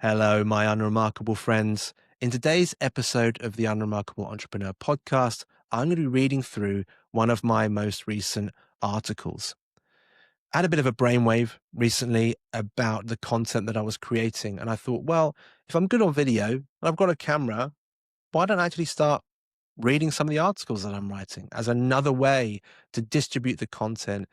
Hello, my unremarkable friends. In today's episode of the Unremarkable Entrepreneur podcast, I'm going to be reading through one of my most recent articles. I had a bit of a brainwave recently about the content that I was creating, and I thought, well, if I'm good on video and I've got a camera, why don't I actually start reading some of the articles that I'm writing as another way to distribute the content?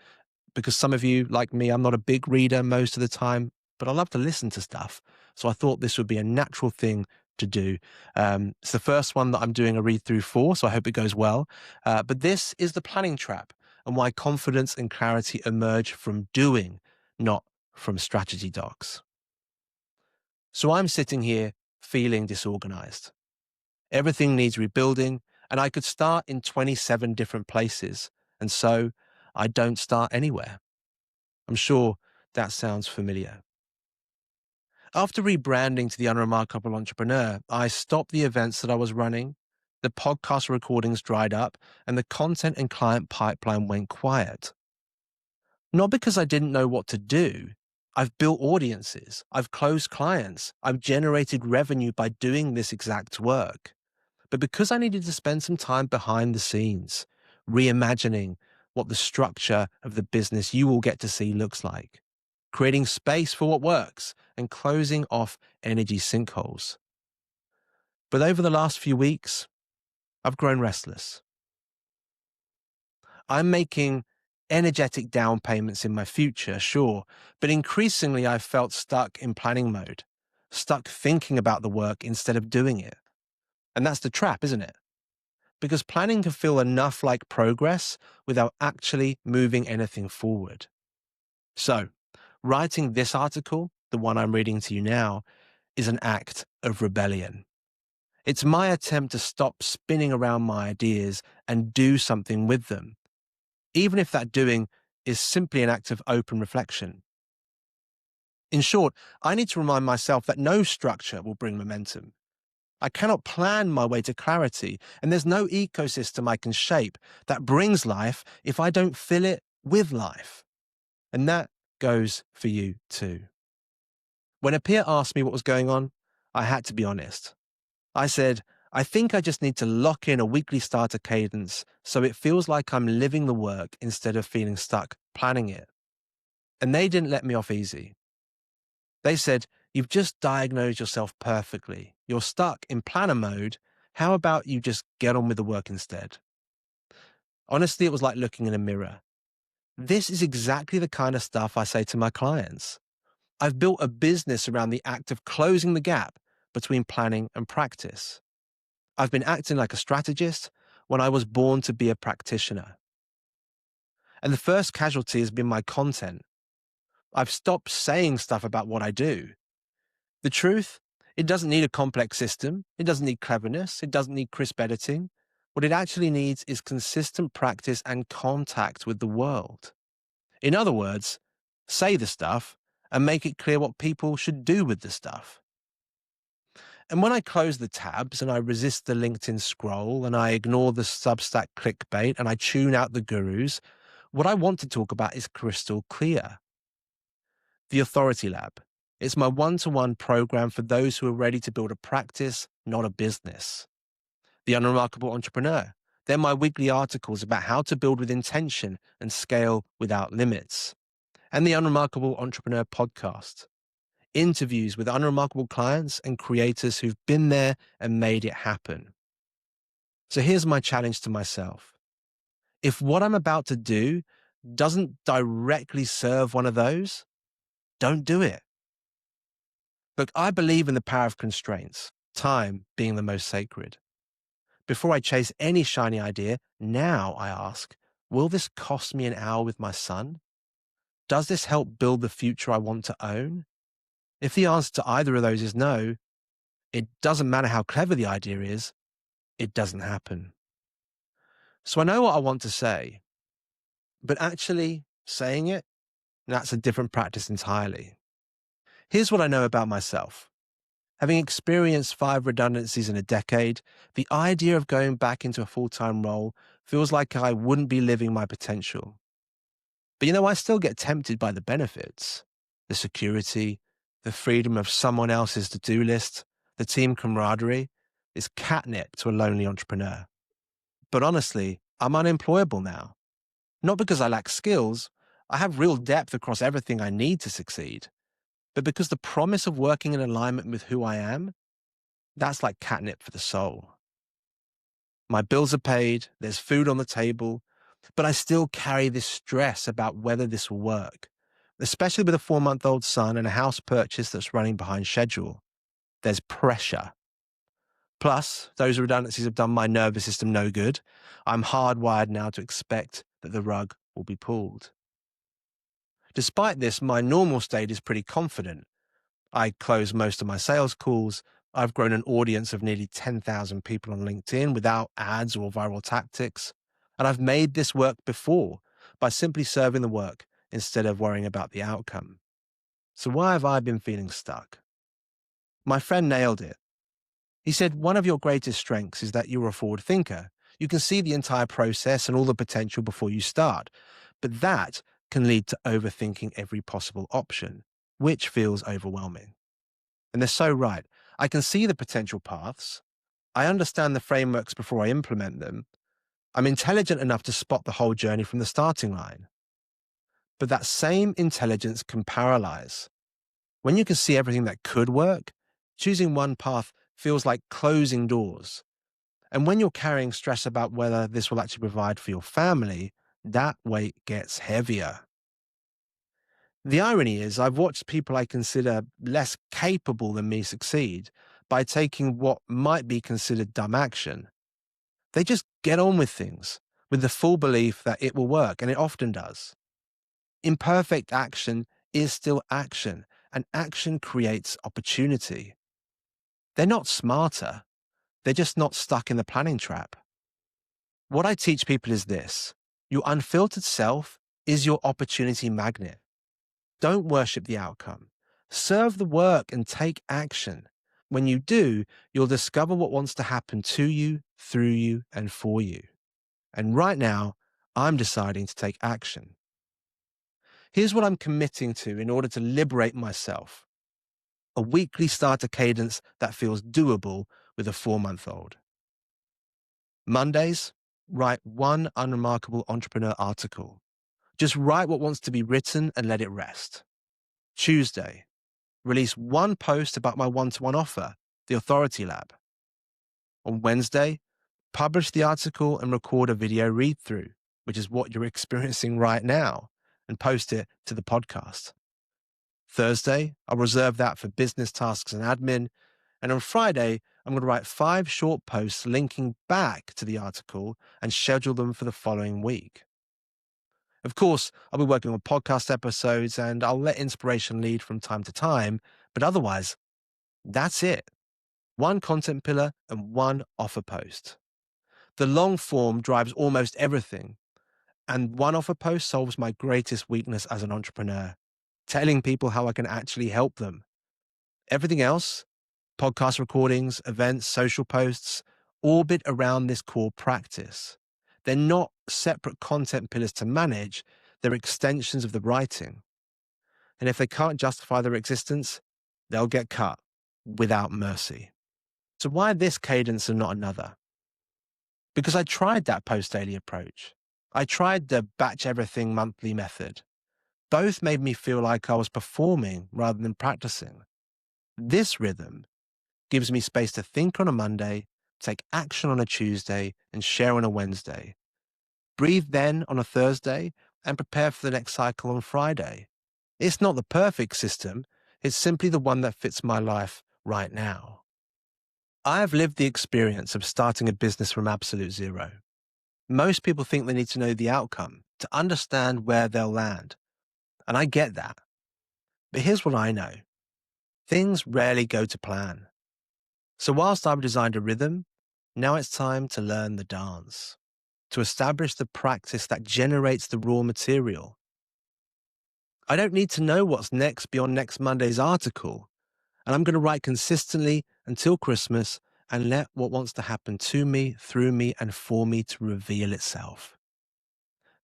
Because some of you, like me, I'm not a big reader most of the time, but I love to listen to stuff. So I thought this would be a natural thing to do. It's the first one that I'm doing a read through for, so I hope it goes well. But this is the planning trap and why confidence and clarity emerge from doing, not from strategy docs. So I'm sitting here feeling disorganized. Everything needs rebuilding, and I could start in 27 different places. And so I don't start anywhere. I'm sure that sounds familiar. After rebranding to the Unremarkable Entrepreneur, I stopped the events that I was running, the podcast recordings dried up, and the content and client pipeline went quiet. Not because I didn't know what to do. I've built audiences, I've closed clients, I've generated revenue by doing this exact work. But because I needed to spend some time behind the scenes, reimagining what the structure of the business you will get to see looks like, creating space for what works, and closing off energy sinkholes. But over the last few weeks, I've grown restless. I'm making energetic down payments in my future, sure, but increasingly I've felt stuck in planning mode, stuck thinking about the work instead of doing it. And that's the trap, isn't it? Because planning can feel enough like progress without actually moving anything forward. So, writing this article, the one I'm reading to you now, is an act of rebellion. It's my attempt to stop spinning around my ideas and do something with them, even if that doing is simply an act of open reflection. In short, I need to remind myself that no structure will bring momentum. I cannot plan my way to clarity, and there's no ecosystem I can shape that brings life if I don't fill it with life. And that goes for you too. When a peer asked me what was going on, I had to be honest. I said, I think I just need to lock in a weekly starter cadence so it feels like I'm living the work instead of feeling stuck planning it. And they didn't let me off easy. They said, you've just diagnosed yourself perfectly. You're stuck in planner mode. How about you just get on with the work instead? Honestly, it was like looking in a mirror. This is exactly the kind of stuff I say to my clients. I've built a business around the act of closing the gap between planning and practice. I've been acting like a strategist when I was born to be a practitioner. And the first casualty has been my content. I've stopped saying stuff about what I do. The truth, it doesn't need a complex system. It doesn't need cleverness. It doesn't need crisp editing. What it actually needs is consistent practice and contact with the world. In other words, say the stuff and make it clear what people should do with the stuff. And when I close the tabs and I resist the LinkedIn scroll and I ignore the Substack clickbait and I tune out the gurus, what I want to talk about is crystal clear. The Authority Lab. It's my one-to-one program for those who are ready to build a practice, not a business. The Unremarkable Entrepreneur. They're my weekly articles about how to build with intention and scale without limits. And the Unremarkable Entrepreneur podcast. Interviews with unremarkable clients and creators who've been there and made it happen. So here's my challenge to myself. If what I'm about to do doesn't directly serve one of those, don't do it. Look, I believe in the power of constraints, time being the most sacred. Before I chase any shiny idea, now I ask, will this cost me an hour with my son? Does this help build the future I want to own? If the answer to either of those is no, it doesn't matter how clever the idea is, it doesn't happen. So I know what I want to say, but actually saying it, that's a different practice entirely. Here's what I know about myself. Having experienced 5 redundancies in a decade, the idea of going back into a full-time role feels like I wouldn't be living my potential. But I still get tempted by the benefits, the security, the freedom of someone else's to-do list, the team camaraderie, is catnip to a lonely entrepreneur. But honestly, I'm unemployable now. Not because I lack skills, I have real depth across everything I need to succeed, but because the promise of working in alignment with who I am, that's like catnip for the soul. My bills are paid, there's food on the table, but I still carry this stress about whether this will work, especially with a 4-month-old son and a house purchase that's running behind schedule. There's pressure. Plus, those redundancies have done my nervous system no good. I'm hardwired now to expect that the rug will be pulled. Despite this, my normal state is pretty confident. I close most of my sales calls. I've grown an audience of nearly 10,000 people on LinkedIn without ads or viral tactics. And I've made this work before by simply serving the work instead of worrying about the outcome. So why have I been feeling stuck? My friend nailed it. He said, one of your greatest strengths is that you're a forward thinker. You can see the entire process and all the potential before you start. But that can lead to overthinking every possible option, which feels overwhelming. And they're so right. I can see the potential paths. I understand the frameworks before I implement them. I'm intelligent enough to spot the whole journey from the starting line. But that same intelligence can paralyze. When you can see everything that could work, choosing one path feels like closing doors. And when you're carrying stress about whether this will actually provide for your family, that weight gets heavier. The irony is, I've watched people I consider less capable than me succeed by taking what might be considered dumb action. They just get on with things with the full belief that it will work, and it often does. Imperfect action is still action, and action creates opportunity. They're not smarter. They're just not stuck in the planning trap. What I teach people is this: your unfiltered self is your opportunity magnet. Don't worship the outcome. Serve the work and take action. When you do, you'll discover what wants to happen to you, through you, and for you. And right now, I'm deciding to take action. Here's what I'm committing to in order to liberate myself: a weekly starter cadence that feels doable with a 4-month-old. Mondays, write one Unremarkable entrepreneur article. Just write what wants to be written and let it rest. Tuesday, release one post about my one-to-one offer, the Authority Lab. On Wednesday, publish the article and record a video read-through, which is what you're experiencing right now, and post it to the podcast. Thursday, I'll reserve that for business tasks and admin. And on Friday, I'm going to write 5 short posts linking back to the article and schedule them for the following week. Of course, I'll be working on podcast episodes and I'll let inspiration lead from time to time, but otherwise, that's it. One content pillar and one offer post. The long form drives almost everything, and one offer post solves my greatest weakness as an entrepreneur: telling people how I can actually help them. Everything else, podcast recordings, events, social posts, orbit around this core practice. They're not separate content pillars to manage, they're extensions of the writing. And if they can't justify their existence, they'll get cut without mercy. So why this cadence and not another? Because I tried that post-daily approach. I tried the batch everything monthly method. Both made me feel like I was performing rather than practicing. This rhythm gives me space to think on a Monday, take action on a Tuesday, and share on a Wednesday. Breathe then on a Thursday, and prepare for the next cycle on Friday. It's not the perfect system, it's simply the one that fits my life right now. I have lived the experience of starting a business from absolute zero. Most people think they need to know the outcome to understand where they'll land. And I get that. But here's what I know: things rarely go to plan. So whilst I've designed a rhythm, now it's time to learn the dance, to establish the practice that generates the raw material. I don't need to know what's next beyond next Monday's article, and I'm going to write consistently until Christmas and let what wants to happen to me, through me, and for me to reveal itself.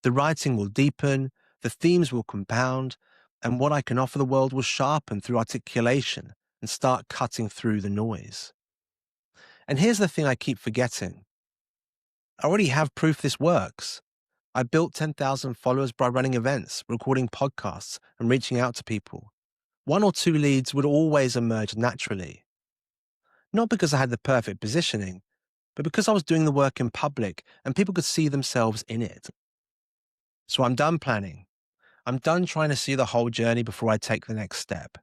The writing will deepen, the themes will compound, And what I can offer the world will sharpen through articulation and start cutting through the noise. And here's the thing I keep forgetting. I already have proof this works. I built 10,000 followers by running events, recording podcasts, and reaching out to people. 1 or 2 leads would always emerge naturally. Not because I had the perfect positioning, but because I was doing the work in public and people could see themselves in it. So I'm done planning. I'm done trying to see the whole journey before I take the next step.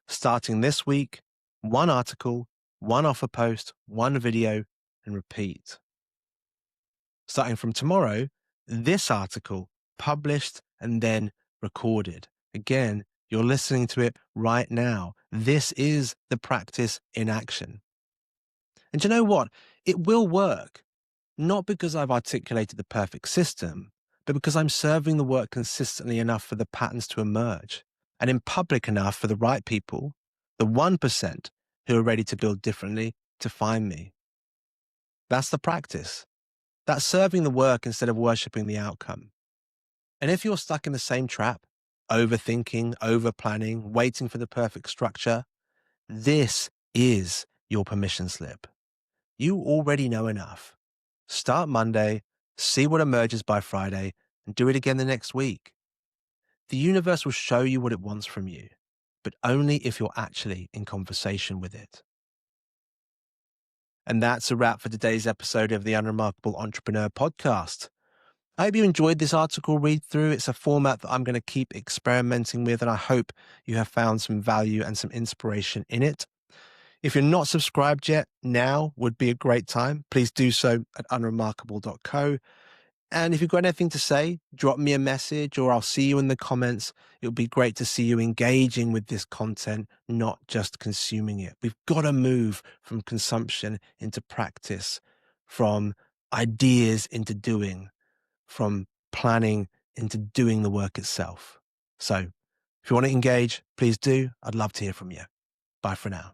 Starting this week, 1 article, 1 offer post, 1 video, and repeat. Starting from tomorrow, this article published and then recorded. Again, you're listening to it right now. This is the practice in action. And you know what? It will work, not because I've articulated the perfect system, but because I'm serving the work consistently enough for the patterns to emerge and in public enough for the right people, the 1% who are ready to build differently, to find me. That's the practice. That's serving the work instead of worshipping the outcome. And if you're stuck in the same trap, overthinking, overplanning, waiting for the perfect structure, this is your permission slip. You already know enough. Start Monday, see what emerges by Friday, and do it again the next week. The universe will show you what it wants from you, but only if you're actually in conversation with it. And that's a wrap for today's episode of the Unremarkable Entrepreneur Podcast. I hope you enjoyed this article read through. It's a format that I'm going to keep experimenting with, and I hope you have found some value and some inspiration in it. If you're not subscribed yet, now would be a great time. Please do so at unremarkable.co. And if you've got anything to say, drop me a message or I'll see you in the comments. It would be great to see you engaging with this content, not just consuming it. We've got to move from consumption into practice, from ideas into doing, from planning into doing the work itself. So if you want to engage, please do. I'd love to hear from you. Bye for now.